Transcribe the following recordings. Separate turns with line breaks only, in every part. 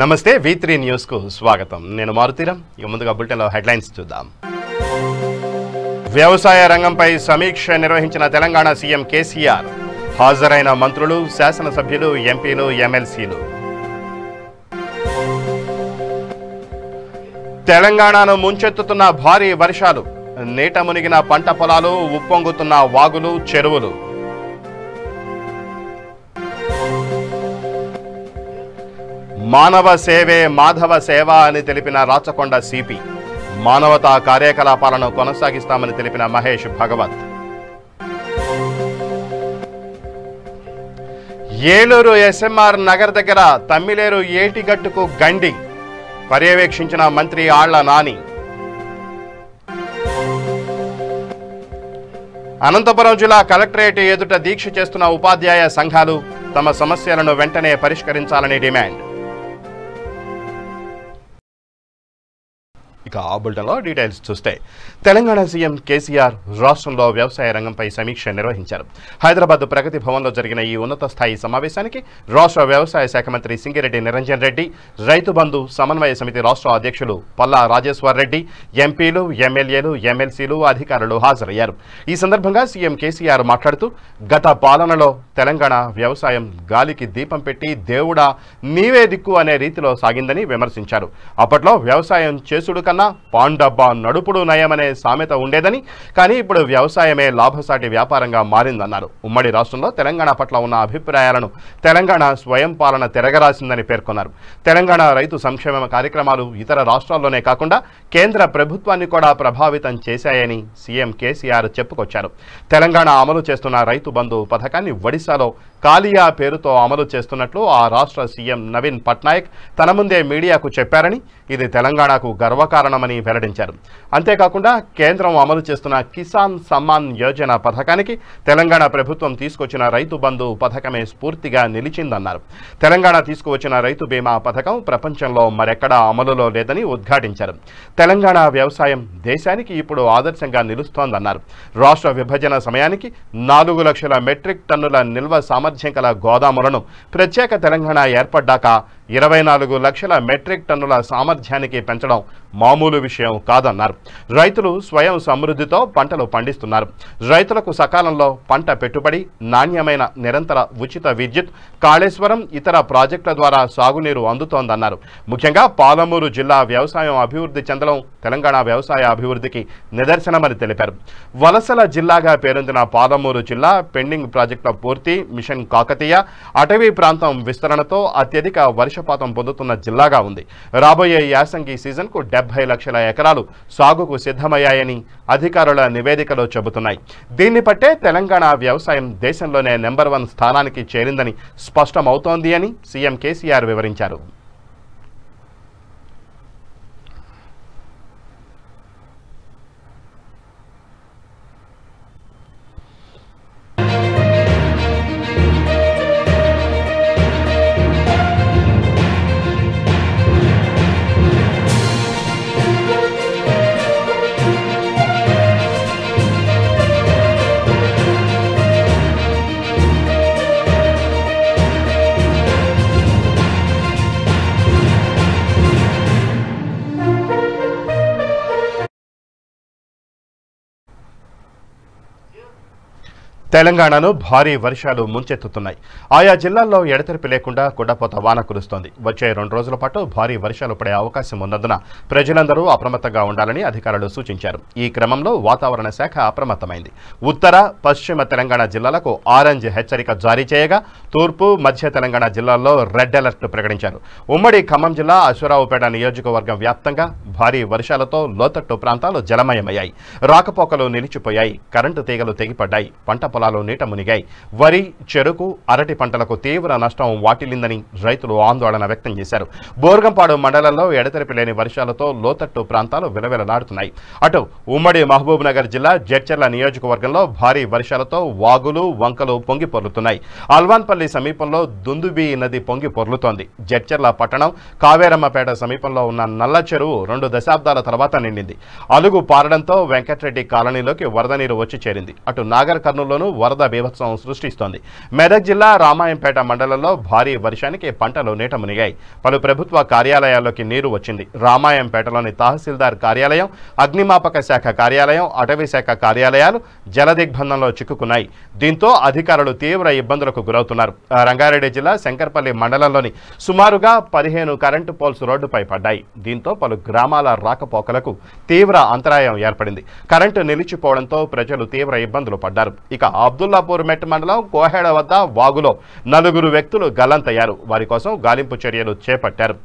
నమస్తే V3 news కు స్వాగతం. నేను మారుతీరం. ఇక ముందుగా బులెటిన్లో హెడ్లైన్స్ చూద్దాం. వ్యవసాయ రంగంపై సమీక్ష నిర్వహించిన తెలంగాణ సీఎం కేసీఆర్. హాజరైన మంత్రులు, శాసనసభ్యులు, ఎంపీలు, ఎమ్మెల్సీలు. తెలంగాణను ముంచెత్తుతున్న భారీ వర్షాలు, నీట మునిగిన పంట పొలాలు, ఉప్పొంగుతున్న వాగులు, చెరువులు. మానవ సేవే మాధవ సేవ అని తెలిపిన రాచకొండ సిపి. మానవతా కార్యకలాపాలను కొనసాగిస్తామని తెలిపిన మహేష్ భగవత్. ఏలూరు ఎస్ఎంఆర్ నగర్ దగ్గర తమ్మిలేరు ఏటిగట్టుకు గండి. పర్యవేక్షించిన మంత్రి ఆళ్ల నాని. అనంతపురం జిల్లా కలెక్టరేట్ ఎదుట దీక్ష చేస్తున్న ఉపాధ్యాయ సంఘాలు తమ సమస్యలను వెంటనే పరిష్కరించాలని డిమాండ్. ఇక ఆ బులెటిన్లో డీటెయిల్స్ చూస్తే తెలంగాణ సీఎం కేసీఆర్ రాష్ట్రంలో వ్యవసాయ రంగంపై సమీక్ష నిర్వహించారు. హైదరాబాద్ ప్రగతి భవన్లో జరిగిన ఈ ఉన్నత స్థాయి సమావేశానికి రాష్ట్ర వ్యవసాయ శాఖ మంత్రి సింగిరెడ్డి నిరంజన్ రెడ్డి, రైతు బంధు సమన్వయ సమితి రాష్ట్ర అధ్యక్షులు పల్లా రాజేశ్వర్ రెడ్డి, ఎంపీలు, ఎమ్మెల్యేలు, ఎమ్మెల్సీలు, అధికారులు హాజరయ్యారు. ఈ సందర్భంగా సీఎం కేసీఆర్ మాట్లాడుతూ గత పాలనలో తెలంగాణ వ్యవసాయం గాలికి దీపం పెట్టి దేవుడా నీవే దిక్కు అనే రీతిలో సాగిందని విమర్శించారు. అప్పట్లో వ్యవసాయం చేసుడు కన్నా పాండబ్బా నడుపుడు నయమనే సామెత ఉండేదని, కానీ ఇప్పుడు వ్యవసాయమే లాభసాటి వ్యాపారంగా మారిందన్నారు. ఉమ్మడి రాష్ట్రంలో తెలంగాణ పట్ల ఉన్న అభిప్రాయాలను తెలంగాణ స్వయం పాలన తిరగరాసిందని పేర్కొన్నారు. తెలంగాణ రైతు సంక్షేమ కార్యక్రమాలు ఇతర రాష్ట్రాల్లోనే కాకుండా కేంద్ర ప్రభుత్వాన్ని కూడా ప్రభావితం చేశాయని సీఎం కేసీఆర్ చెప్పుకొచ్చారు. తెలంగాణ అమలు చేస్తున్న రైతు బంధు పథకాన్ని ఒడిశాలో కాలియా పేరుతో అమలు చేస్తున్నట్లు ఆ రాష్ట్ర సీఎం నవీన్ పట్నాయక్ తన ముందే మీడియాకు చెప్పారని, ఇది తెలంగాణకు గర్వకారణమని వెల్లడించారు. అంతేకాకుండా కేంద్రం అమలు చేస్తున్న కిసాన్ సమ్మాన్ యోజన పథకానికి తెలంగాణ ప్రభుత్వం తీసుకొచ్చిన రైతు బంధు పథకమే స్ఫూర్తిగా నిలిచిందన్నారు. తెలంగాణ తీసుకువచ్చిన రైతు బీమా పథకం ప్రపంచంలో మరెక్కడా అమలులో లేదని ఉద్ఘాటించారు. తెలంగాణ వ్యవసాయం దేశానికి ఇప్పుడు ఆదర్శంగా నిలుస్తోందన్నారు. రాష్ట్ర విభజన సమయానికి 4 లక్షల మెట్రిక్ టన్నుల నిల్వ సామర్థ్యం గల గోదాములను ప్రత్యేక తెలంగాణ ఏర్పడ్డాక 24 లక్షల మెట్రిక్ టన్నుల సామర్థ్యానికి పెంచడం మామూలు విషయం కాదన్నారు. రైతులు స్వయం సమృద్ధితో పంటలు పండిస్తున్నారు. రైతులకు సకాలంలో పంట పెట్టుబడి, నాణ్యమైన నిరంతర ఉచిత విద్యుత్, కాళేశ్వరం ఇతర ప్రాజెక్టుల ద్వారా సాగునీరు అందుతోందన్నారు. ముఖ్యంగా పాలమూరు జిల్లా వ్యవసాయం అభివృద్ధి చెందడం తెలంగాణ వ్యవసాయ అభివృద్ధికి నిదర్శనమని తెలిపారు. వలసల జిల్లాగా పేరొందిన పాలమూరు జిల్లా పెండింగ్ ప్రాజెక్టుల పూర్తి, మిషన్ కాకతీయ, అటవీ ప్రాంతం విస్తరణతో అత్యధిక వర్షపాతం పొందుతున్న జిల్లాగా ఉంది. రాబోయే యాసంగి సీజన్కు 70 లక్షల ఎకరాలు సాగుకు సిద్ధమయ్యాయని అధికారుల నివేదికలో చెబుతున్నాయి. దీన్ని బట్టే తెలంగాణ వ్యవసాయం దేశంలోనే నెంబర్ 1 స్థానానికి చేరిందని స్పష్టమవుతోంది అని సీఎం కేసీఆర్ వివరించారు. తెలంగాణను భారీ వర్షాలు ముంచెత్తుతున్నాయి. ఆయా జిల్లాల్లో ఎడతెరిపి లేకుండా కుండపోత వాన కురుస్తోంది. వచ్చే 2 రోజుల పాటు భారీ వర్షాలు పడే అవకాశం ఉన్నందున ప్రజలందరూ అప్రమత్తంగా ఉండాలని అధికారులు సూచించారు. ఈ క్రమంలో వాతావరణ శాఖ అప్రమత్తమైంది. ఉత్తర, పశ్చిమ తెలంగాణ జిల్లాలకు ఆరెంజ్ హెచ్చరిక జారీ చేయగా తూర్పు, మధ్య తెలంగాణ జిల్లాల్లో రెడ్ అలర్ట్ ప్రకటించారు. ఉమ్మడి ఖమ్మం జిల్లా అశ్వరావుపేట నియోజకవర్గం వ్యాప్తంగా భారీ వర్షాలతో లోతట్టు ప్రాంతాలు జలమయమయ్యాయి. రాకపోకలు నిలిచిపోయాయి. కరెంటు తీగలు తెగిపడ్డాయి. పంట పొలాలు నీట మునిగాయి. వరి, చెరుకు, అరటి పంటలకు తీవ్ర నష్టం వాటిల్లిందని రైతులు ఆందోళన వ్యక్తం చేశారు. బోర్గంపాడు మండలంలో ఎడతెరిపి లేని వర్షాలతో లోతట్టు ప్రాంతాలు విలవిలలాడుతున్నాయి. అటు ఉమ్మడి మహబూబ్ నగర్ జిల్లా జడ్చర్ల నియోజకవర్గంలో భారీ వర్షాలతో వాగులు, వంకలు పొంగి పొర్లుతున్నాయి. అల్వాన్పల్లి సమీపంలో దుందుబి నది పొంగి పొర్లుతోంది. జడ్చర్ల పట్టణం కావేరమ్మపేట సమీపంలో ఉన్న నల్ల చెరువు 2 దశాబ్దాల తర్వాత నిండింది. అలుగు పారడంతో వెంకట్రెడ్డి కాలనీలోకి వరద నీరు వచ్చి చేరింది. అటు నాగర్ కర్నూలులోనూ వరద బీభత్సం సృష్టిస్తోంది. మెదక్ జిల్లా రామాయంపేట మండలంలో భారీ వర్షానికి పంటలు నీట మునిగాయి. పలు ప్రభుత్వ కార్యాలయాల్లోకి నీరు వచ్చింది. రామాయంపేటలోని తహసీల్దార్ కార్యాలయం, అగ్నిమాపక శాఖ కార్యాలయం, అటవీ శాఖ కార్యాలయాలు జలదిగ్బంధంలో చిక్కుకున్నాయి. దీంతో అధికారులు తీవ్ర ఇబ్బందులకు గురవుతున్నారు. రంగారెడ్డి జిల్లా శంకర్పల్లి మండలంలోని సుమారుగా 15 కరెంటు పోల్స్ రోడ్డుపై పడ్డాయి. దీంతో పలు గ్రామాల రాకపోకలకు తీవ్ర అంతరాయం ఏర్పడింది. కరెంటు నిలిచిపోవడంతో ప్రజలు తీవ్ర ఇబ్బందులు పడ్డారు. ఇక అబ్దుల్లాపూర్ మెట్ మండలం కోహెడ వద్ద వాగులో 4 వ్యక్తులు గల్లంతయ్యారు. వారి కోసం గాలింపు చర్యలు చేపట్టారు.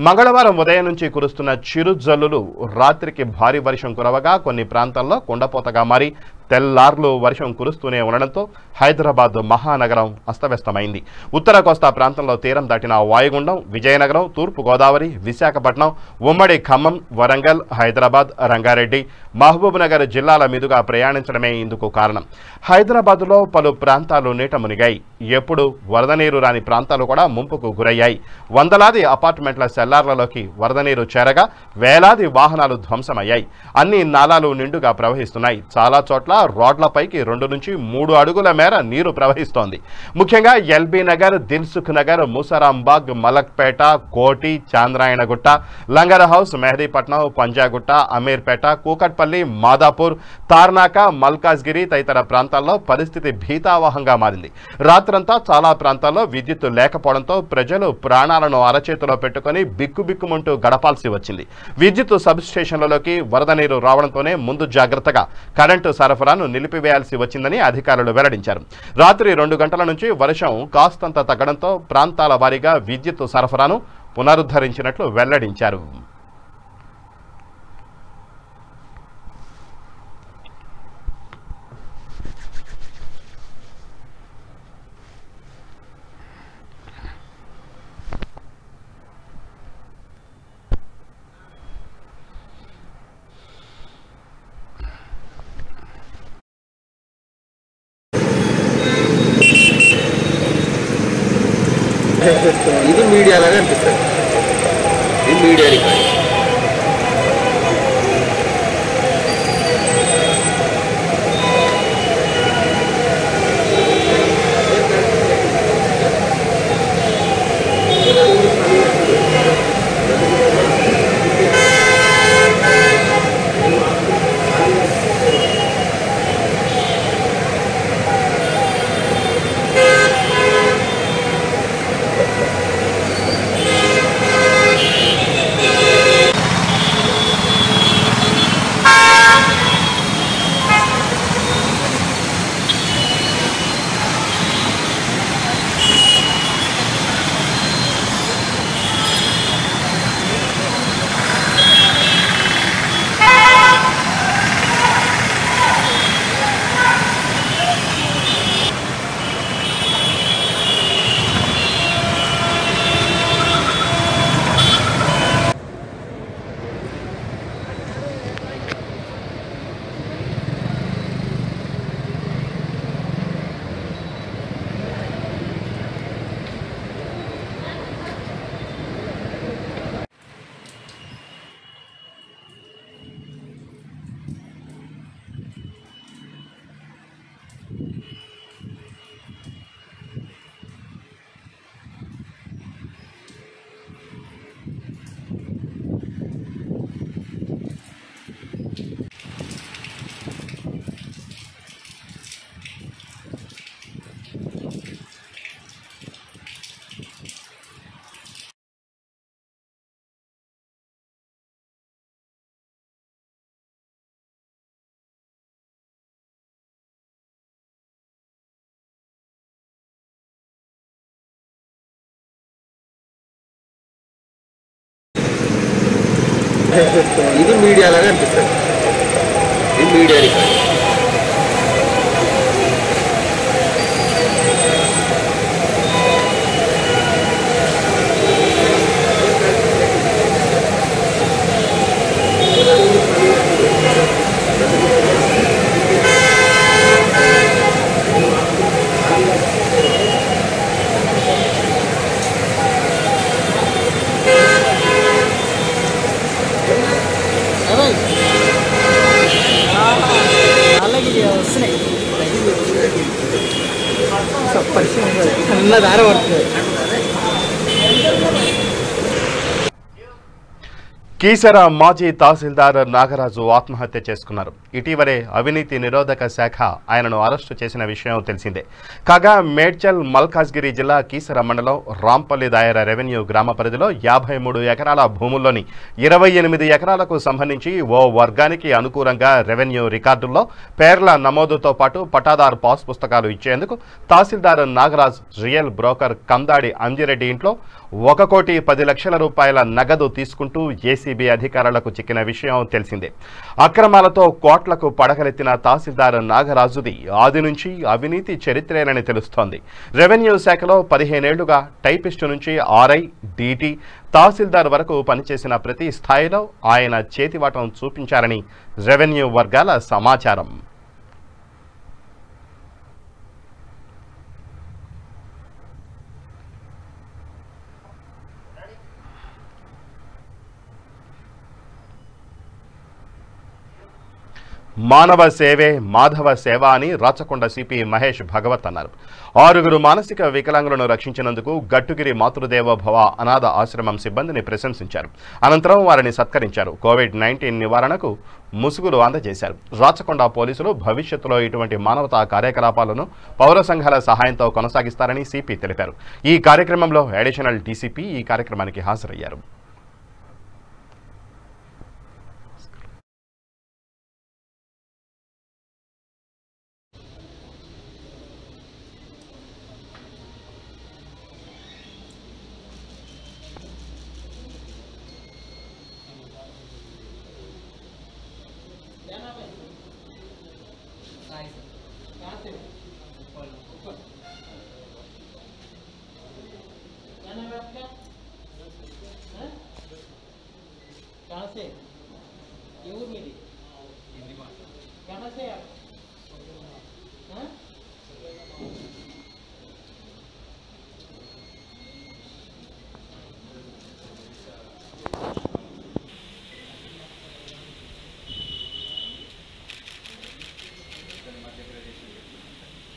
మంగళవారం ఉదయం నుంచి కురుస్తున్న చిరుజల్లులు రాత్రికి భారీ వర్షం కురవగా కొన్ని ప్రాంతాల్లో కుండపోతగా మారి తెల్లార్లు వర్షం కురుస్తూనే ఉండడంతో హైదరాబాద్ మహానగరం అస్తవ్యస్తమైంది. ఉత్తర కోస్తా ప్రాంతంలో తీరం దాటిన వాయుగుండం విజయనగరం, తూర్పు గోదావరి, విశాఖపట్నం, ఉమ్మడి ఖమ్మం, వరంగల్, హైదరాబాద్, రంగారెడ్డి, మహబూబ్నగర్ జిల్లాల మీదుగా ప్రయాణించడమే ఇందుకు కారణం. హైదరాబాద్లో పలు ప్రాంతాలు నీట మునిగాయి. ఎప్పుడు వరద నీరు రాని ప్రాంతాలు కూడా ముంపుకు గురయ్యాయి. వందలాది అపార్ట్మెంట్ల సెల్లార్లలోకి వరద నీరు చేరగా వేలాది వాహనాలు ధ్వంసమయ్యాయి. అన్ని నాలాలు నిండుగా ప్రవహిస్తున్నాయి. చాలా చోట్ల రోడ్లపైకి 2 నుంచి 3 అడుగుల మేర నీరు ప్రవహిస్తోంది. ముఖ్యంగా ఎల్బీ నగర్, దిల్సుఖ్ నగర్, ముసరాంబాగ్, మలక్పేట, కోటి, చాంద్రాయణగుట్ట, లంగర్ హౌస్, మెహదీపట్నం, పంజాగుట్ట, అమీర్పేట, కూకట్పల్లి, మాదాపూర్, తార్నాక, మల్కాజ్గిరి తదితర ప్రాంతాల్లో పరిస్థితి భీతావహంగా మారింది. రాత్రంతా చాలా ప్రాంతాల్లో విద్యుత్ లేకపోవడంతో ప్రజలు ప్రాణాలను అరచేతిలో పెట్టుకుని బిక్కుబిక్కుమంటూ గడపాల్సి వచ్చింది. విద్యుత్ సబ్ స్టేషన్లలోకి వరద నీరు రావడంతోనే ముందు జాగ్రత్తగా కరెంటు సరఫరాను నిలిపివేయాల్సి వచ్చిందని అధికారులు వెల్లడించారు. రాత్రి 2 గంటల నుంచి వర్షం కాస్తంత తగ్గడంతో ప్రాంతాల వారీగా విద్యుత్ సరఫరాను పునరుద్ధరించినట్లు వెల్లడించారు.
ఇది మీడియా లాగా అనిపిస్తుంది. ఇది మీడియా రికార్డ్. ఇది మీడియా లాగా అనిపిస్తుంది. ఇది మీడియా రికార్డ్.
పరిస్థితి సన్న దారి పడుతుంది.
కీసర మాజీ తహసీల్దార్ నాగరాజు ఆత్మహత్య చేసుకున్నారు. ఇటీవలే అవినీతి నిరోధక శాఖ ఆయనను అరెస్టు చేసిన విషయం తెలిసిందే. కాగా మేడ్చల్ మల్కాజ్గిరి జిల్లా కీసర మండలం రాంపల్లి దాయర రెవెన్యూ గ్రామ పరిధిలో 53 ఎకరాల భూముల్లోని 28 ఎకరాలకు సంబంధించి ఓ వర్గానికి అనుకూలంగా రెవెన్యూ రికార్డుల్లో పేర్ల నమోదుతో పాటు పటాదార్ పాస్ పుస్తకాలు ఇచ్చేందుకు తహసీల్దార్ నాగరాజ్ రియల్ బ్రోకర్ కందాడి అంజిరెడ్డి ఇంట్లో 1,10,00,000 రూపాయల నగదు తీసుకుంటూ ఏసీబీ అధికారులకు చిక్కిన విషయం తెలిసిందే. అక్రమాలతో కోట్లకు పడగలెత్తిన తహసీల్దార్ నాగరాజుది ఆది నుంచి అవినీతి చరిత్రేనని తెలుస్తోంది. రెవెన్యూ శాఖలో 15 ఏళ్లుగా టైపిస్టు నుంచి ఆర్ఐ, డీటీ, తహసీల్దార్ వరకు పనిచేసిన ప్రతి స్థాయిలో ఆయన చేతివాటం చూపించారని రెవెన్యూ వర్గాల సమాచారం. మానవ సేవే మాధవ సేవ అని రాచకొండ సిపి మహేష్ భగవత్ అన్నారు. 6 మానసిక వికలాంగులను రక్షించినందుకు గట్టుగిరి మాతృదేవ భవ అనాథ ఆశ్రమం సిబ్బందిని ప్రశంసించారు. అనంతరం వారిని సత్కరించారు. కోవిడ్-19 నివారణకు ముసుగులు అందజేశారు. రాచకొండ పోలీసులు భవిష్యత్తులో ఇటువంటి మానవతా కార్యకలాపాలను పౌర సంఘాల సహాయంతో కొనసాగిస్తారని సిపి తెలిపారు. ఈ కార్యక్రమంలో అడిషనల్ డీసీపీ ఈ కార్యక్రమానికి హాజరయ్యారు.
कहाँ से? ये ऊर मेरी? कहाँ से आप? हाँ?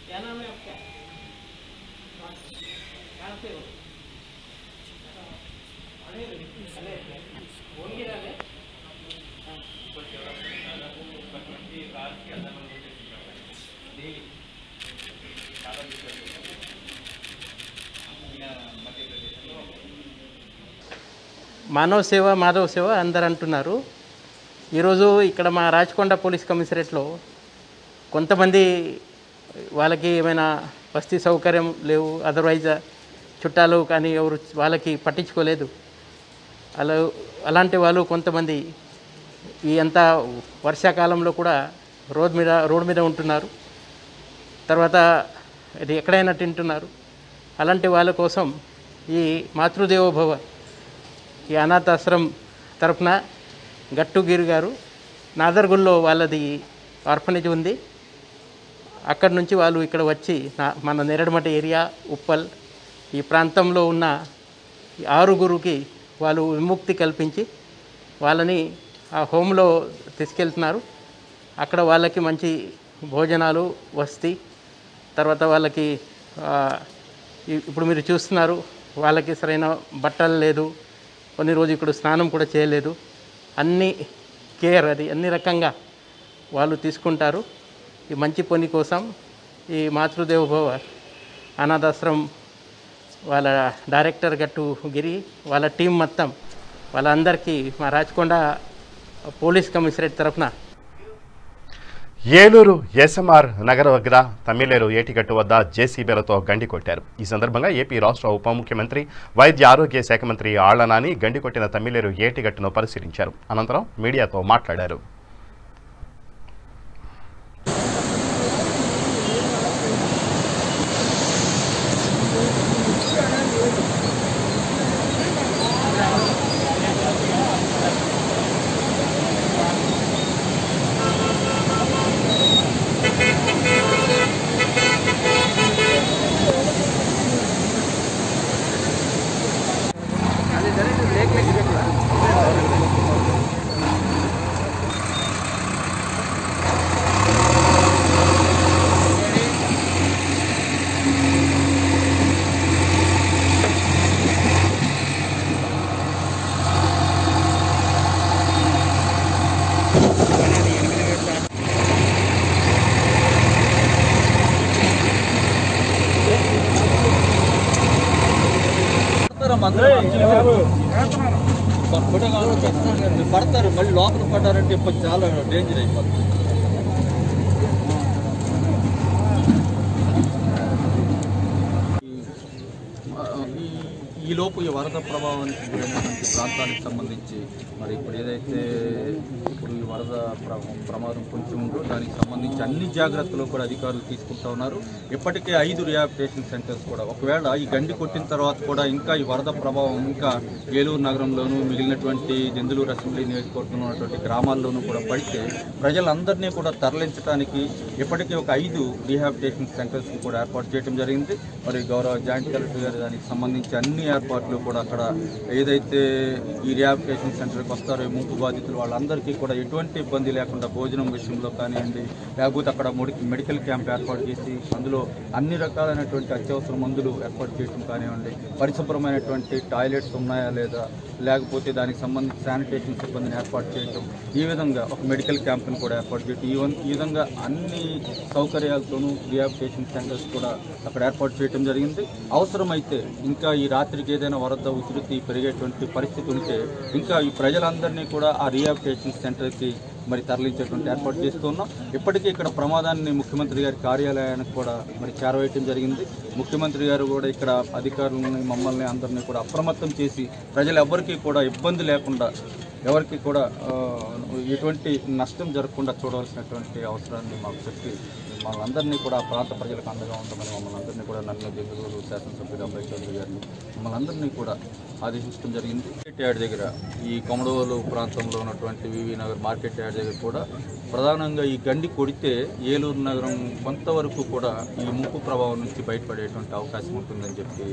क्या नाम है आपका? कहाँ से हो? फोन गिरा ले? మానవ సేవ మాధవ సేవ అందరు అంటున్నారు. ఈరోజు ఇక్కడ మా రాచకొండ పోలీస్ కమిషనరేట్లో కొంతమంది వాళ్ళకి ఏమైనా వసతి సౌకర్యం లేవు, అదర్వైజ్ చుట్టాలు కానీ ఎవరు వాళ్ళకి పట్టించుకోలేదు. అలాంటి వాళ్ళు కొంతమంది ఈ అంతా వర్షాకాలంలో కూడా రోడ్ మీద ఉంటున్నారు. తర్వాత ఇది ఎక్కడైనా తింటున్నారు. అలాంటి వాళ్ళ కోసం ఈ మాతృదేవోభవ ఈ అనాథాశ్రమం తరఫున గట్టుగిరి గారు నాదర్గుల్లో వాళ్ళది ఆర్ఫనేజ్ ఉంది. అక్కడి నుంచి వాళ్ళు ఇక్కడ వచ్చి మన నెరడమట ఏరియా, ఉప్పల్ ఈ ప్రాంతంలో ఉన్న 6గురికి వాళ్ళు విముక్తి కల్పించి వాళ్ళని ఆ హోమ్లో తీసుకెళ్తున్నారు. అక్కడ వాళ్ళకి మంచి భోజనాలు, వసతి, తర్వాత వాళ్ళకి ఇప్పుడు మీరు చూస్తున్నారు వాళ్ళకి సరైన బట్టలు లేదు, కొన్ని రోజు ఇక్కడ స్నానం కూడా చేయలేదు. అన్ని కేర్ అది అన్ని రకంగా వాళ్ళు తీసుకుంటారు. ఈ మంచి పని కోసం ఈ మాతృదేవోభవ అనాథాశ్రమం వాళ్ళ డైరెక్టర్ గట్టుగిరి వాళ్ళ టీం మొత్తం వాళ్ళందరికీ మా రాచకొండ పోలీస్ కమిషనరేట్ తరఫున
ఏలూరు ఎస్ఎంఆర్ నగర దగ్గర తమ్మిలేరు ఏటిగట్టు వద్ద జేసీబీలతో గండి కొట్టారు. ఈ సందర్భంగా ఏపీ రాష్ట్ర ఉప ముఖ్యమంత్రి వైద్య ఆరోగ్య శాఖ మంత్రి ఆళ్ల నాని గండి కొట్టిన తమ్మిలేరు ఏటిగట్టును పరిశీలించారు. అనంతరం మీడియాతో మాట్లాడారు.
పడతారు, మళ్ళీ లోపల పడ్డారంటే ఇప్పుడు చాలా డేంజర్ అయిపోతుంది. ఈలోపు ఈ వరద ప్రభావానికి గురైనటువంటి ప్రాంతానికి సంబంధించి మరి ఇప్పుడు ఏదైతే ఇప్పుడు ఈ వరద ప్రమాదం కొంచెం ఉందో దానికి సంబంధించి అన్ని జాగ్రత్తలు కూడా అధికారులు తీసుకుంటూ ఉన్నారు. ఇప్పటికే 5 రిహాబిలిటేషన్ సెంటర్స్ కూడా ఒకవేళ ఈ గండి కొట్టిన తర్వాత కూడా ఇంకా ఈ వరద ప్రభావం ఇంకా ఏలూరు నగరంలోనూ మిగిలినటువంటి దెందులూరు అసెంబ్లీ నియోజకవర్గంలో ఉన్నటువంటి గ్రామాల్లోనూ కూడా పడితే ప్రజలందరినీ కూడా తరలించడానికి ఇప్పటికే ఒక 5 రిహాబిలిటేషన్ సెంటర్స్ కూడా ఏర్పాటు చేయడం జరిగింది. మరి గౌరవ జాయింట్ కలెక్టర్ గారు దానికి సంబంధించి అన్ని ఏర్పాట్లు కూడా అక్కడ ఏదైతే ఈ రిహాబిలిటేషన్ సెంటర్కి వస్తారో ముంపు బాధితులు వాళ్ళందరికీ కూడా ఎటువంటి ఇబ్బంది లేకుండా భోజనం విషయంలో కానివ్వండి, లేకపోతే అక్కడ మెడికల్ క్యాంప్ ఏర్పాటు చేసి అందులో అన్ని రకాలైనటువంటి అత్యవసర మందులు ఏర్పాటు చేయడం కానివ్వండి, పరిశుభ్రమైనటువంటి టాయిలెట్స్ ఉన్నాయా లేదా, లేకపోతే దానికి సంబంధించి శానిటేషన్ సిబ్బందిని ఏర్పాటు చేయడం, ఈ విధంగా ఒక మెడికల్ క్యాంప్ని కూడా ఏర్పాటు చేయడం, ఈ విధంగా అన్ని సౌకర్యాలతోనూ రిహాబిలిటేషన్ సెంటర్స్ కూడా అక్కడ ఏర్పాటు చేయడం జరిగింది. అవసరమైతే ఇంకా ఈ రాత్రికి ఏదైనా వరద ఉధృతి పెరిగేటువంటి పరిస్థితి ఉంటే ఇంకా ఈ ప్రజలందరినీ కూడా ఆ రిహాబిలిటేషన్ సెంటర్కి మరి తరలించేటువంటి ఏర్పాటు చేస్తున్నాం. ఇప్పటికీ ఇక్కడ ప్రమాదాన్ని ముఖ్యమంత్రి గారి కార్యాలయానికి కూడా మరి చేరవేయటం జరిగింది. ముఖ్యమంత్రి గారు కూడా ఇక్కడ అధికారులని మమ్మల్ని అందరినీ కూడా అప్రమత్తం చేసి ప్రజలు ఎవరికీ కూడా ఇబ్బంది లేకుండా, ఎవరికి కూడా ఎటువంటి నష్టం జరగకుండా చూడవలసినటువంటి అవసరాన్ని మాకు చెప్పి మమ్మల్ని అందరినీ కూడా ప్రాంత ప్రజలకు అండగా ఉండమని మమ్మల్ని అందరినీ కూడా నన్ను దెందులూరు శాసనసభ్యుడు అబ్బాయి చౌదరి గారిని మమ్మల్ని అందరినీ కూడా ఆదేశించడం జరిగింది. మార్కెట్ యార్డ్ దగ్గర ఈ కొమడోలు ప్రాంతంలో ఉన్నటువంటి వివి నగర్ మార్కెట్ యార్డ్ దగ్గర కూడా ప్రధానంగా ఈ గండి కొడితే ఏలూరు నగరం కొంతవరకు కూడా ఈ ముంపు ప్రభావం నుంచి బయటపడేటువంటి అవకాశం ఉంటుందని చెప్పి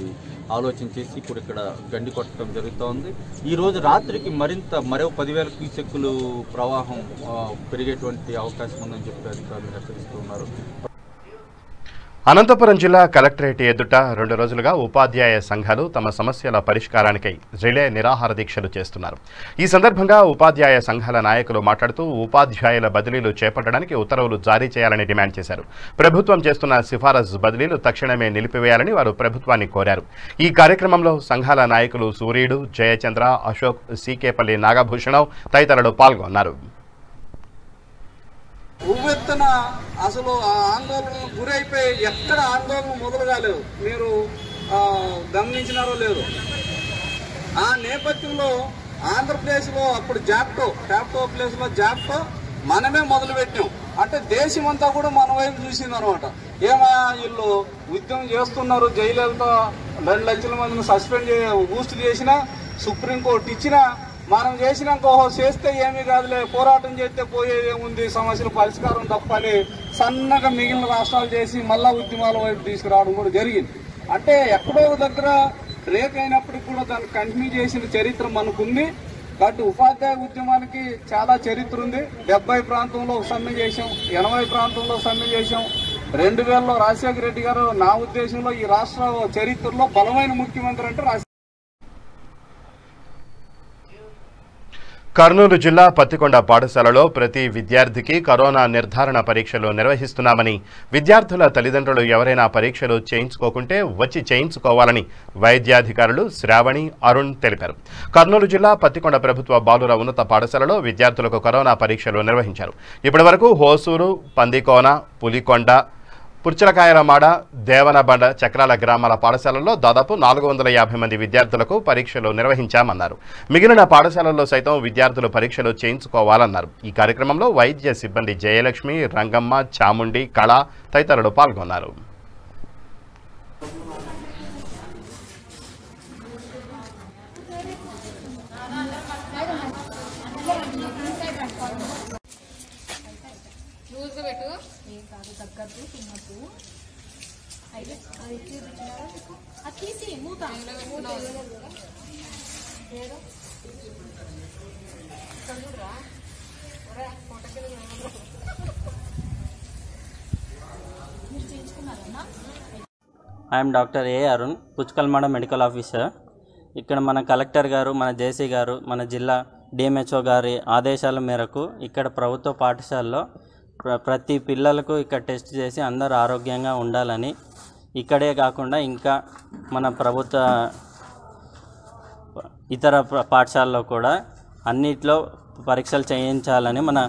ఆలోచన చేసి ఇప్పుడు ఇక్కడ గండి కొట్టడం జరుగుతూ ఉంది. ఈరోజు రాత్రికి మరో 10,000 క్యూసెక్కులు ప్రవాహం పెరిగేటువంటి అవకాశం ఉందని చెప్పి అధికారులు హెచ్చరిస్తూ ఉన్నారు.
అనంతపురం జిల్లా కలెక్టరేట్ ఎదుట 2 రోజులుగా ఉపాధ్యాయ సంఘాలు తమ సమస్యల పరిష్కారానికై రిలే నిరాహార దీక్షలు చేస్తున్నారు. ఈ సందర్భంగా ఉపాధ్యాయ సంఘాల నాయకులు మాట్లాడుతూ ఉపాధ్యాయుల బదిలీలు చేపట్టడానికి ఉత్తర్వులు జారీ చేయాలని డిమాండ్ చేశారు. ప్రభుత్వం చేస్తున్న సిఫారసు బదిలీలు తక్షణమే నిలిపివేయాలని వారు ప్రభుత్వాన్ని కోరారు. ఈ కార్యక్రమంలో సంఘాల నాయకులు సూర్యుడు, జయచంద్ర, అశోక్, సీకేపల్లి నాగభూషణం తదితరులు పాల్గొన్నారు.
ఉవ్వెత్తున అసలు ఆందోళనకు గురైపోయి ఎక్కడ ఆందోళన మొదలు కాలేదు. మీరు గమనించినారో లేదు. ఆ నేపథ్యంలో ఆంధ్రప్రదేశ్లో అప్పుడు ట్యాప్టో ప్లేస్లో జాప్టో మనమే మొదలుపెట్టాం. అంటే దేశమంతా కూడా మన వైపు చూసింది అనమాట. వీళ్ళు ఉద్యమం చేస్తున్నారు, జైలులత 2 లక్షల మందిని సస్పెండ్ బూస్ట్ చేసినా, సుప్రీంకోర్టు ఇచ్చినా, మనం చేసినాక చేస్తే ఏమీ కాదులే, పోరాటం చేస్తే పోయేదేముంది, సమస్యల పరిష్కారం తప్పని సన్నగా మిగిలిన రాష్ట్రాలు చేసి మళ్ళా ఉద్యమాల వైపు తీసుకురావడం కూడా జరిగింది. అంటే ఎక్కడో దగ్గర బ్రేక్ అయినప్పటికి కూడా దాన్ని కంటిన్యూ చేసిన చరిత్ర మనకుంది. కాబట్టి ఉపాధ్యాయ ఉద్యమానికి చాలా చరిత్ర ఉంది. 70 ప్రాంతంలో సమ్మె చేశాం, 80 ప్రాంతంలో సమ్మె చేశాం. 2000లో రాజశేఖర రెడ్డి గారు నా ఉద్దేశంలో ఈ రాష్ట్ర చరిత్రలో బలమైన ముఖ్యమంత్రి అంటే
కర్నూలు జిల్లా పత్తికొండ పాఠశాలలో ప్రతి విద్యార్థికి కరోనా నిర్ధారణ పరీక్షలు నిర్వహిస్తున్నామని, విద్యార్థుల తల్లిదండ్రులు ఎవరైనా పరీక్షలు చేయించుకోకుంటే వచ్చి చేయించుకోవాలని వైద్యాధికారులు శ్రావణి, అరుణ్ తెలిపారు. కర్నూలు జిల్లా పత్తికొండ ప్రభుత్వ బాలుర ఉన్నత పాఠశాలలో విద్యార్థులకు కరోనా పరీక్షలు నిర్వహించారు. ఇప్పటివరకు హోసూరు, పందికోన, పులికొండ, పుర్చలకాయలమాడ, దేవనబండ, చక్రాల గ్రామాల పాఠశాలల్లో దాదాపు 450 మంది విద్యార్థులకు పరీక్షలు నిర్వహించామన్నారు. మిగిలిన పాఠశాలల్లో సైతం విద్యార్థులు పరీక్షలు చేయించుకోవాలన్నారు. ఈ కార్యక్రమంలో వైద్య సిబ్బంది జయలక్ష్మి, రంగమ్మ, చాముండి, కళ తదితరులు పాల్గొన్నారు.
I'm doctor A Arun, Puchchakalmada medical officer. ఇక్కడ మన కలెక్టర్ గారు, మన జేసీ గారు, మన జిల్లా డిఎంహెచ్ఓ గారి ఆదేశాల మేరకు ఇక్కడ ప్రభుత్వ పాఠశాలలో ప్రతి పిల్లలకు ఇక్కడ టెస్ట్ చేసి అందరూ ఆరోగ్యంగా ఉండాలని, ఇక్కడే కాకుండా ఇంకా మన ప్రభుత్వ ఇతర పాఠశాలలో కూడా అన్నిట్లో పరీక్షలు చేయించాలని మన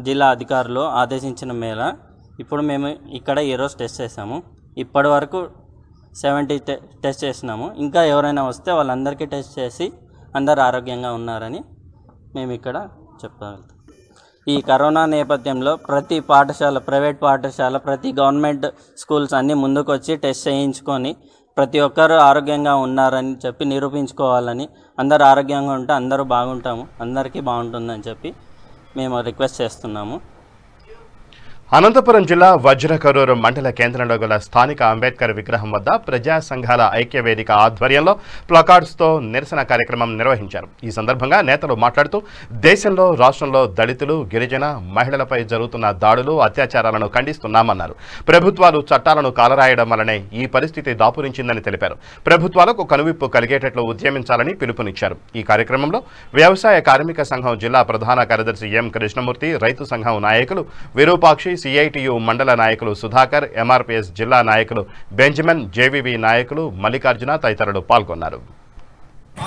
జిల్లా అధికారులు ఆదేశించిన మేర ఇప్పుడు మేము ఇక్కడ ఈరోజు టెస్ట్ చేసాము. ఇప్పటి వరకు 70 టెస్ట్ చేసినాము. ఇంకా ఎవరైనా వస్తే వాళ్ళందరికీ టెస్ట్ చేసి అందరు ఆరోగ్యంగా ఉన్నారని మేము ఇక్కడ చెప్పగలుగుతాం. ఈ కరోనా నేపథ్యంలో ప్రతి పాఠశాల, ప్రైవేట్ పాఠశాల, ప్రతి గవర్నమెంట్ స్కూల్స్ అన్నీ ముందుకు వచ్చి టెస్ట్ చేయించుకొని ప్రతి ఒక్కరూ ఆరోగ్యంగా ఉన్నారని చెప్పి నిరూపించుకోవాలని, అందరూ ఆరోగ్యంగా ఉంటే అందరూ బాగుంటాము, అందరికీ బాగుంటుందని చెప్పి మేము రిక్వెస్ట్ చేస్తున్నాము.
అనంతపురం జిల్లా వజ్రకరూరు మండల కేంద్రంలో గల స్థానిక అంబేద్కర్ విగ్రహం వద్ద ప్రజా సంఘాల ఐక్యవేదిక ఆధ్వర్యంలో ప్లకార్డ్స్తో నిరసన కార్యక్రమం నిర్వహించారు. ఈ సందర్భంగా నేతలు మాట్లాడుతూ దేశంలో, రాష్ట్రంలో దళితులు, గిరిజన మహిళలపై జరుగుతున్న దాడులు, అత్యాచారాలను ఖండిస్తున్నామన్నారు. ప్రభుత్వాలు చట్టాలను కాలరాయడం వల్లనే ఈ పరిస్థితి దాపురించిందని తెలిపారు. ప్రభుత్వాలకు కనువిప్పు కలిగేటట్లు ఉద్యమించాలని పిలుపునిచ్చారు. ఈ కార్యక్రమంలో వ్యవసాయ కార్మిక సంఘం జిల్లా ప్రధాన కార్యదర్శి ఎం కృష్ణమూర్తి, రైతు సంఘం నాయకులు విరూపాక్షి, సిఐటియు మండల నాయకులు సుధాకర్, ఎంఆర్పిఎస్ జిల్లా నాయకులు బెంజమిన్, జేవీవి నాయకులు మల్లికార్జున తదితరులు పాల్గొన్నారు.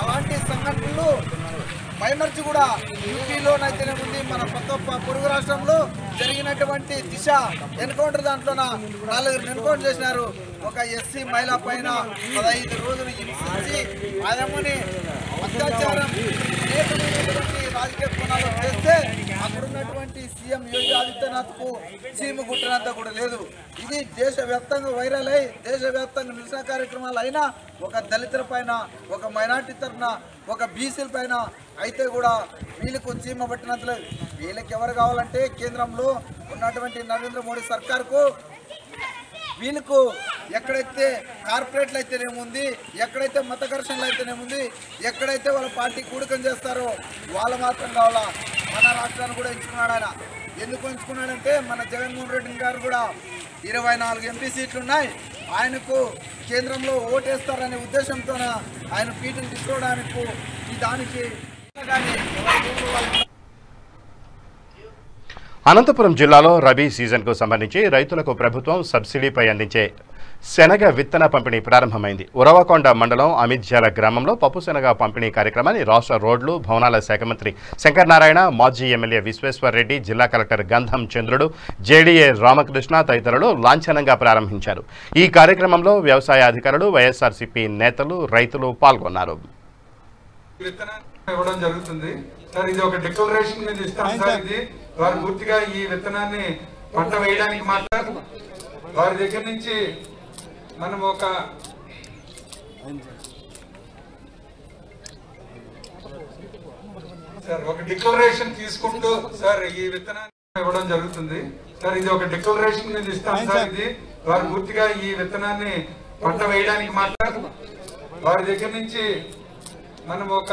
అలాంటి సంఘటనలు పైమర్చి కూడా యూపీలోనైతేనే ఉంది, మన పక్క పొరుగు రాష్ట్రంలో జరిగినటువంటి దిశ ఎన్కౌంటర్ దాంట్లోన 4 ఎన్కౌంటర్ చేసినారు. ఒక ఎస్సీ మహిళ పైన 15 రోజులు హింసించి ఆయనని అత్యాచారం రాజకీయ కోణాలు చేస్తే అక్కడున్నటువంటి సీఎం యోగి ఆదిత్యనాథ్కు సీమ గుట్టనంతా కూడా లేదు. ఇది దేశవ్యాప్తంగా వైరల్ అయి దేశవ్యాప్తంగా నిరసన కార్యక్రమాలు అయినా ఒక దళితుల పైన, ఒక మైనార్టీ తరఫున, ఒక బీసీల పైన అయితే కూడా వీళ్ళకు చీమ పట్టినంతలో వీళ్ళకి ఎవరు కావాలంటే కేంద్రంలో ఉన్నటువంటి నరేంద్ర మోడీ సర్కార్కు వీళ్ళకు ఎక్కడైతే కార్పొరేట్లు అయితేనేముంది, ఎక్కడైతే మత ఘర్షణలు అయితేనేముంది, ఎక్కడైతే వాళ్ళ పార్టీ కూడకం చేస్తారో వాళ్ళు మాత్రం కావాలా. మన రాష్ట్రాన్ని కూడా ఎంచుకున్నాడు ఆయన. ఎందుకు ఎంచుకున్నాడంటే మన జగన్మోహన్ రెడ్డి గారు కూడా 24 ఎంపీ సీట్లు ఉన్నాయి. ఆయనకు కేంద్రంలో ఓటేస్తారనే ఉద్దేశంతో ఆయన పీఠం తీసుకోవడానికి దానికి
అనంతపురం జిల్లాలో రబీ సీజన్కు సంబంధించి రైతులకు ప్రభుత్వం సబ్సిడీపై అందించే శనగ విత్తన పంపిణీ ప్రారంభమైంది. ఉరవకొండ మండలం అమిత్యాల గ్రామంలో పప్పు శనగ పంపిణీ కార్యక్రమాన్ని రాష్ట్ర రోడ్లు, భవనాల శాఖ మంత్రి శంకరనారాయణ, మాజీ ఎమ్మెల్యే విశ్వేశ్వర్ రెడ్డి, జిల్లా కలెక్టర్ గంధం చంద్రుడు, జేడీఏ రామకృష్ణ తదితరులు లాంఛనంగా ప్రారంభించారు. ఈ కార్యక్రమంలో వ్యవసాయ అధికారులు, వైఎస్ఆర్సీపీ నేతలు, రైతులు పాల్గొన్నారు.
ఇవ్వడం జరుగుతుంది సార్. ఇది ఒక డిక్లరేషన్ మీద ఇస్తాం సార్. ఇది వారు పూర్తిగా ఈ విత్తనాన్ని పంట వేయడానికి మాత్రం వారి దగ్గర నుంచి మనం ఒక డిక్లరేషన్ తీసుకుంటూ సార్ ఈ విత్తనాన్ని ఇవ్వడం జరుగుతుంది సార్. ఇది ఒక డిక్లరేషన్ మీద ఇస్తాం సార్. ఇది వారు పూర్తిగా ఈ విత్తనాన్ని పంట వేయడానికి మాత్రం వారి దగ్గర నుంచి మనం ఒక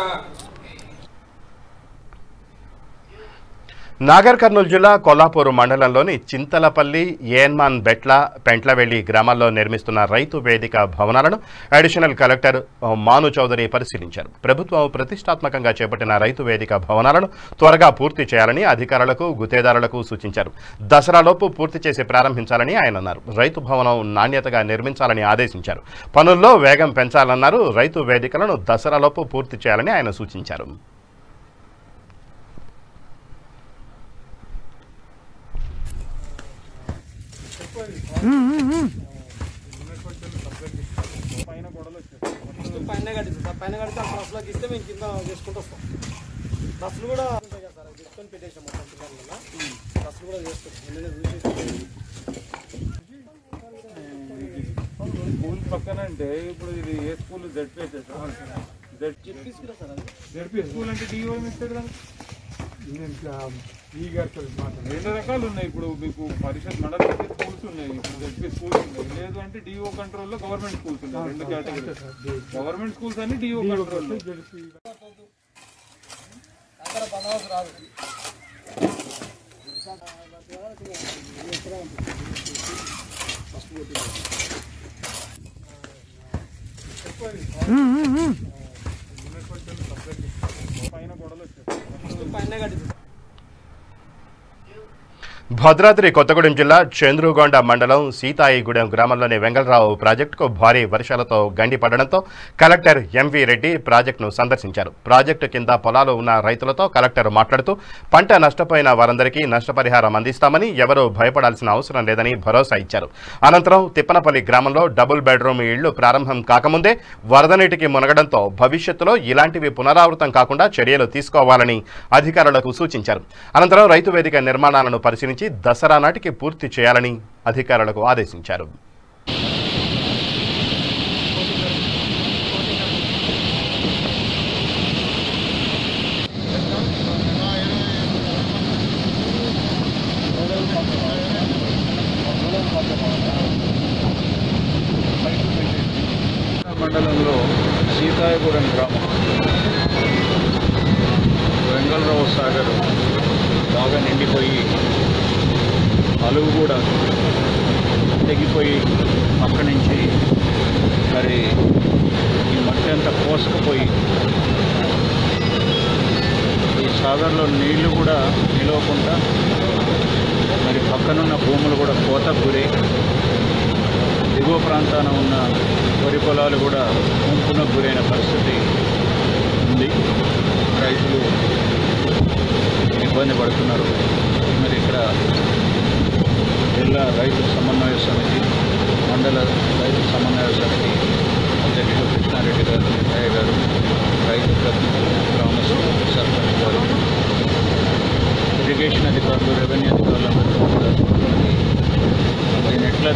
నాగర్ కర్నూలు జిల్లా కొల్లాపూర్ మండలంలోని చింతలపల్లి, ఏన్మాన్ బెట్ల, పెంట్లవెల్లి గ్రామాల్లో నిర్మిస్తున్న రైతు వేదిక భవనాలను అడిషనల్ కలెక్టర్ మాను చౌదరి పరిశీలించారు. ప్రభుత్వం ప్రతిష్టాత్మకంగా చేపట్టిన రైతు వేదిక భవనాలను త్వరగా పూర్తి చేయాలని అధికారులకు, గుత్తేదారులకు సూచించారు. దసరాలోపు పూర్తి చేసి ప్రారంభించాలని ఆయన అన్నారు. రైతు భవనం నాణ్యతగా నిర్మించాలని ఆదేశించారు. పనుల్లో వేగం పెంచాలన్నారు. రైతు వేదికలను దసరాలోపు పూర్తి చేయాలని ఆయన సూచించారు.
పైన కడితే ఆ బస్సులోకి ఇస్తే మేము కింద చేసుకుంటూ వస్తాం. బస్సులు కూడా ఉంటాయి కదా సార్, తీసుకొని పెట్టేసాం మొత్తం పిల్లల బస్సులు కూడా చేసుకుంటాం.
స్కూల్ పక్కన అంటే ఇప్పుడు ఇది ఏ స్కూల్ జెడ్పీ స్కూల్ అంటే డిఓ ఇస్తాడు. రెండు రకాలు ఉన్నాయి. ఇప్పుడు మీకు పరిషత్ మండల స్కూల్స్ ఉన్నాయి, ఇప్పుడు జెడ్పీ స్కూల్స్ ఉన్నాయి. లేదు అంటే డిఓ కంట్రోల్లో గవర్నమెంట్ స్కూల్స్ ఉన్నాయి. 2 కేటగిరీ గవర్నమెంట్ స్కూల్స్ అన్ని డిఓ కంట్రోల్.
రాదు
పైన గొడవలు
భద్రాద్రి కొత్తగూడెం జిల్లా చంద్రుగొండ మండలం సీతాయిగూడెం గ్రామంలోని వెంగళరావు ప్రాజెక్టుకు భారీ వర్షాలతో గండి పడడంతో కలెక్టర్ ఎంవి రెడ్డి ప్రాజెక్టును సందర్శించారు. ప్రాజెక్టు కింద పొలాలు ఉన్న రైతులతో కలెక్టర్ మాట్లాడుతూ పంట నష్టపోయిన వారందరికీ నష్టపరిహారం అందిస్తామని, ఎవరూ భయపడాల్సిన అవసరం లేదని భరోసా ఇచ్చారు. అనంతరం తిప్పనపల్లి గ్రామంలో డబుల్ బెడ్రూమ్ ఇళ్లు ప్రారంభం కాకముందే వరద నీటికి మునగడంతో భవిష్యత్తులో ఇలాంటివి పునరావృతం కాకుండా చర్యలు తీసుకోవాలని అధికారులకు సూచించారు. అనంతరం రైతు వేదిక నిర్మాణాలను పరిశీలించి దసరా నాటికి పూర్తి చేయాలని అధికారులకు ఆదేశించారు.
మండలంలో సీతాయగూడెం గ్రామం వెంగళరావు సాగర్ బాగా నిండిపోయి అలుగు కూడా తెగిపోయి అక్కడి నుంచి మరి ఈ మట్టి అంతా కోసుకుపోయి ఈ సాగర్లో నీళ్లు కూడా నిలవకుండా మరి పక్కనున్న భూములు కూడా కోతకు గురై దిగువ ప్రాంతాన ఉన్న వరి పొలాలు కూడా ముంపునకు గురైన పరిస్థితి ఉంది. రైతులు ఇబ్బంది పడుతున్నారు. మరి ఇక్కడ జిల్లా రైతు సమన్వయ సమితి, మండల రైతు సమన్వయ సమితి అధ్యక్షుడు కృష్ణారెడ్డి గారు, అయ్య గారు, రైతు ప్రతినిధులు, గ్రామస్తులు, సర్పంచ్ గారు, ఇరిగేషన్ అధికారులు, రెవెన్యూ అధికారులందరూ కూడా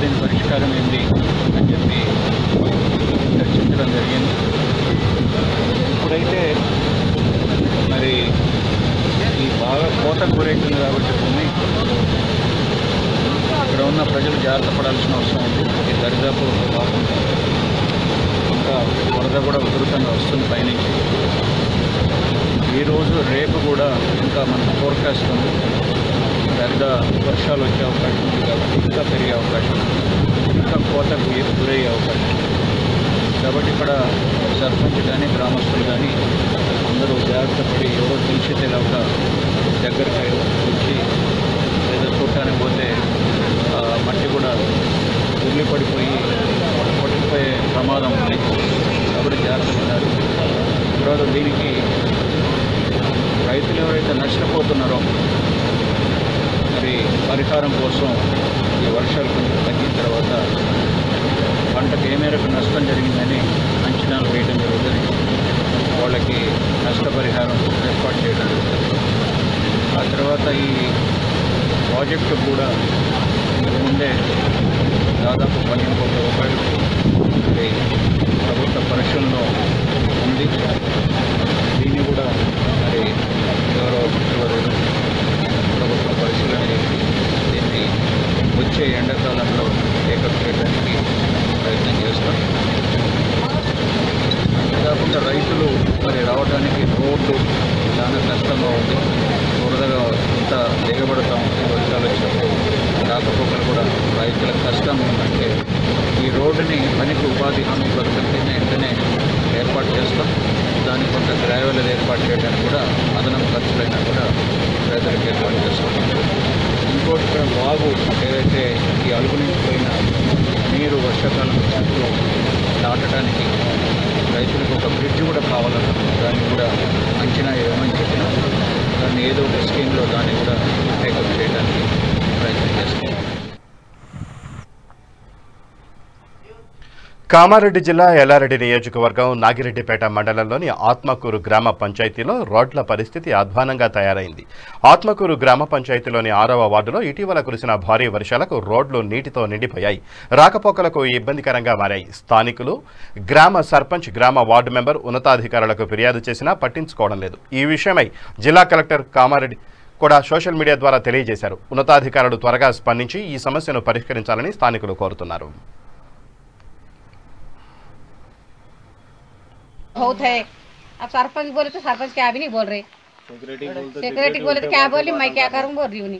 దీని పరిష్కారం ఏంటి అని చెప్పి చర్చించడం జరిగింది. ఇప్పుడైతే మరి ఈ బాగా కోతకు గురైతుంది కాబట్టి భూమి ఇక్కడ ఉన్న ప్రజలు జాగ్రత్త పడాల్సిన అవసరం ఉంది. ఈ దరిదాపు కాకుండా ఇంకా వరద కూడా ఉధృతంగా వస్తుంది పైనుంచి. ఈరోజు రేపు కూడా ఇంకా మనకు ఫోర్కాస్ట్ ఉంది. పెద్ద వర్షాలు వచ్చే అవకాశం ఉంది కాబట్టి ఇంకా పెరిగే అవకాశం ఉంది, ఇంకా కోతకు గురయ్యే అవకాశం ఉంది. కాబట్టి ఇక్కడ సర్పంచ్ కానీ గ్రామస్తులు కానీ అందరూ జాగ్రత్త పడి ఎవరో తెలిసి తెలియక దగ్గరికి వచ్చి లేదా చూడటానికి పోతే మట్టి కూడా ఉల్లి పడిపోయి కొట్టుకుపోయే ప్రమాదం ఉంది. కాబట్టి జాగ్రత్త పడాలి. తర్వాత దీనికి రైతులు ఎవరైతే నష్టపోతున్నారో మరి పరిహారం కోసం ఈ వర్షాలు కొంచెం తగ్గిన తర్వాత పంటకు ఏ మేరకు నష్టం జరిగిందని అంచనాలు వేయడం జరుగుతుంది. వాళ్ళకి నష్టపరిహారం ఏర్పాటు చేయడం జరుగుతుంది. ఆ తర్వాత ఈ ప్రాజెక్టు కూడా ముందే దాదాపు 15 కోట్ల రూపాయలు మరి ప్రభుత్వ పరిశ్రమలో ఉంది. దీన్ని కూడా మరి గౌరవ ముఖ్యమంత్రులు ప్రభుత్వం పరిశీలన చేసి దీన్ని వచ్చే ఎండాకాలంలో టేకప్ చేయడానికి ప్రయత్నం చేస్తాం. అంతేకాకుండా రైతులు మరి రావడానికి రోడ్డు చాలా కష్టంగా ఉంది. వరదగా ఇంత దిగబడుతూ ఉంది. వర్షాలు వచ్చినప్పుడు రాకపోకలు కూడా రైతులకు కష్టం ఉందంటే ఈ రోడ్డుని పనికి ఉపాధి హామీ పథకం కింద వెంటనే ఏర్పాటు చేస్తాం. దానికి కొంత గ్రావెల్ ఏర్పాటు చేయడానికి కూడా అదనపు ఖర్చులైనా కూడా రైతులకు ఏర్పాటు చేస్తాం. ఇంకోటి ఇక్కడ వాగు ఏదైతే ఈ అలుగు నుంచి పోయిన నీరు వర్షాకాలం వచ్చినప్పుడు దాటడానికి రైతులకు ఒక బ్రిడ్జ్ కూడా కావాలన్న దాన్ని కూడా అంచనా వేయమని చెప్పిన దాన్ని ఏదో ఒక స్కీమ్లో దాన్ని కూడా టేకప్ చేయడానికి ప్రయత్నం చేస్తాం.
కామారెడ్డి జిల్లా ఎల్లారెడ్డి నియోజకవర్గం నాగిరెడ్డిపేట మండలంలోని ఆత్మకూరు గ్రామ పంచాయతీలో రోడ్ల పరిస్థితి అధ్వానంగా తయారైంది. ఆత్మకూరు గ్రామ పంచాయతీలోని 6వ వార్డులో ఇటీవల కురిసిన భారీ వర్షాలకు రోడ్లు నీటితో నిండిపోయాయి. రాకపోకలకు ఇబ్బందికరంగా మారాయి. స్థానికులు, గ్రామ సర్పంచ్, గ్రామ వార్డు మెంబర్ ఉన్నతాధికారులకు ఫిర్యాదు చేసినా పట్టించుకోవడం లేదు. ఈ విషయమై జిల్లా కలెక్టర్ కామారెడ్డి కూడా సోషల్ మీడియా ద్వారా తెలియజేశారు. ఉన్నతాధికారులు త్వరగా స్పందించి ఈ సమస్యను పరిష్కరించాలని స్థానికులు కోరుతున్నారు.
बहुत है। अब सरपंच बोले तो सरपंच क्या भी नहीं बोल रहे, सेक्रेटरी बोले तो क्या बोली, मैं क्या करूँ बोल रही हूँ।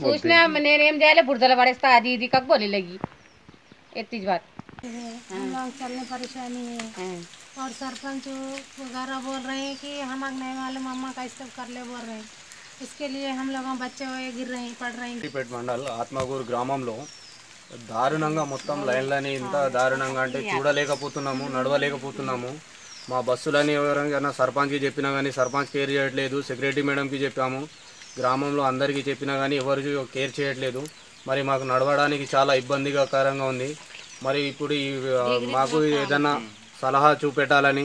सूचना मैंने नेम जाए बुर्दल पड़ेस्ता आदि दीदी कब बोली लगी इतनी बात।
चलने परेशानी है। और सरपंच वगैरह बोल रहे हैं कि हम नहीं मालूम अम्मा का स्टेप कर ले बोल रहे हैं। इसके लिए हम लोग बच्चे गिर रहे हैं पढ़ रहे हैं।
పేట్ మండల్ ఆత్మగూరు గ్రామంలో దారుణంగా మొత్తం లైన్లని ఇంత దారుణంగా అంటే చూడలేకపోతున్నాము, నడవలేకపోతున్నాము. మా బస్సులని ఎవరైనా సర్పంచ్కి చెప్పినా కానీ సర్పంచ్ కేర్ చేయట్లేదు. సెక్రటరీ మేడంకి చెప్పాము, గ్రామంలో అందరికీ చెప్పినా కానీ ఎవరు కేర్ చేయట్లేదు. మరి మాకు నడవడానికి చాలా ఇబ్బందికరంగా ఉంది. మరి ఇప్పుడు మాకు ఏదైనా సలహా చూపెట్టాలని,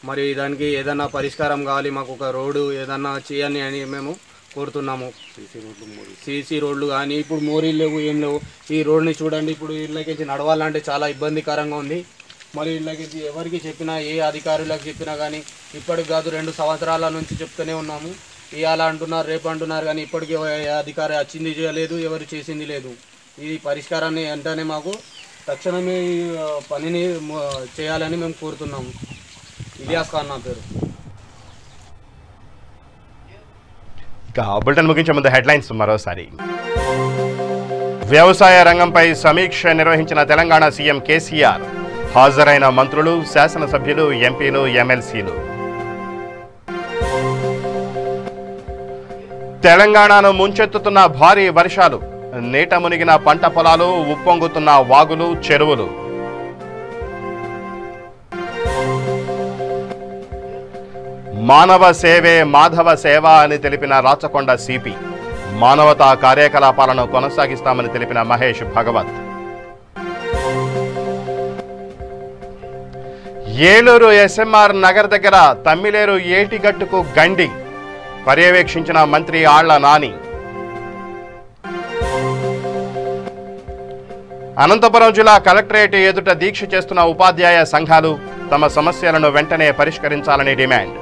మరి దానికి ఏదైనా పరిష్కారం కావాలి, మాకు ఒక రోడ్డు ఏదన్నా చేయని అని మేము కోరుతున్నాము. సీసీ రోడ్లు కానీ ఇప్పుడు మోరీలు లేవు, ఏం లేవు. ఈ రోడ్ని చూడండి, ఇప్పుడు ఇళ్ళకి నడవాలంటే చాలా ఇబ్బందికరంగా ఉంది. మరి ఇళ్ళకి ఎవరికి చెప్పినా, ఏ అధికారులకు చెప్పినా కానీ ఇప్పటికి కాదు 2 సంవత్సరాల నుంచి చెప్తూనే ఉన్నాము. ఇవాళ అంటున్నారు, రేపు అంటున్నారు, కానీ ఇప్పటికీ అధికారి వచ్చింది చేయలేదు, ఎవరు చేసింది లేదు. ఈ పరిష్కారాన్ని వెంటనే మాకు తక్షణమే ఈ పనిని చేయాలని మేము కోరుతున్నాము. ఇలియాస్ ఖాన్ నా పేరు.
ఇక బులెటిన్ ముగించే ముందు హెడ్లైన్స్ మరోసారి. వ్యవసాయ రంగంపై సమీక్ష నిర్వహించిన తెలంగాణ సీఎం కేసీఆర్. హాజరైన మంత్రులు, శాసనసభ్యులు, ఎంపీలు, ఎమ్మెల్సీలు. తెలంగాణను ముంచెత్తుతున్న భారీ వర్షాలు, నీట మునిగిన పంట పొలాలు, ఉప్పొంగుతున్న వాగులు, చెరువులు. మానవ సేవే మాధవ సేవ అని తెలిపిన రాచకొండ సిపి. మానవతా కార్యకలాపాలను కొనసాగిస్తామని తెలిపిన మహేష్ భగవత్. ఏలూరు ఎస్ఎంఆర్ నగర్ దగ్గర తమ్మిలేరు ఏటిగట్టుకు గండి. పర్యవేక్షించిన మంత్రి ఆళ్ల నాని. అనంతపురం జిల్లా కలెక్టరేట్ ఎదుట దీక్ష చేస్తున్న ఉపాధ్యాయ సంఘాలు తమ సమస్యలను వెంటనే పరిష్కరించాలని డిమాండ్.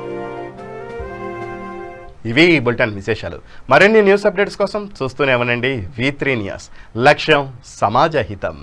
ఇవి బులెటిన్ విశేషాలు. మరిన్ని న్యూస్ అప్డేట్స్ కోసం చూస్తూనే ఉండండి V3 న్యూస్. లక్ష్యం సమాజ హితం.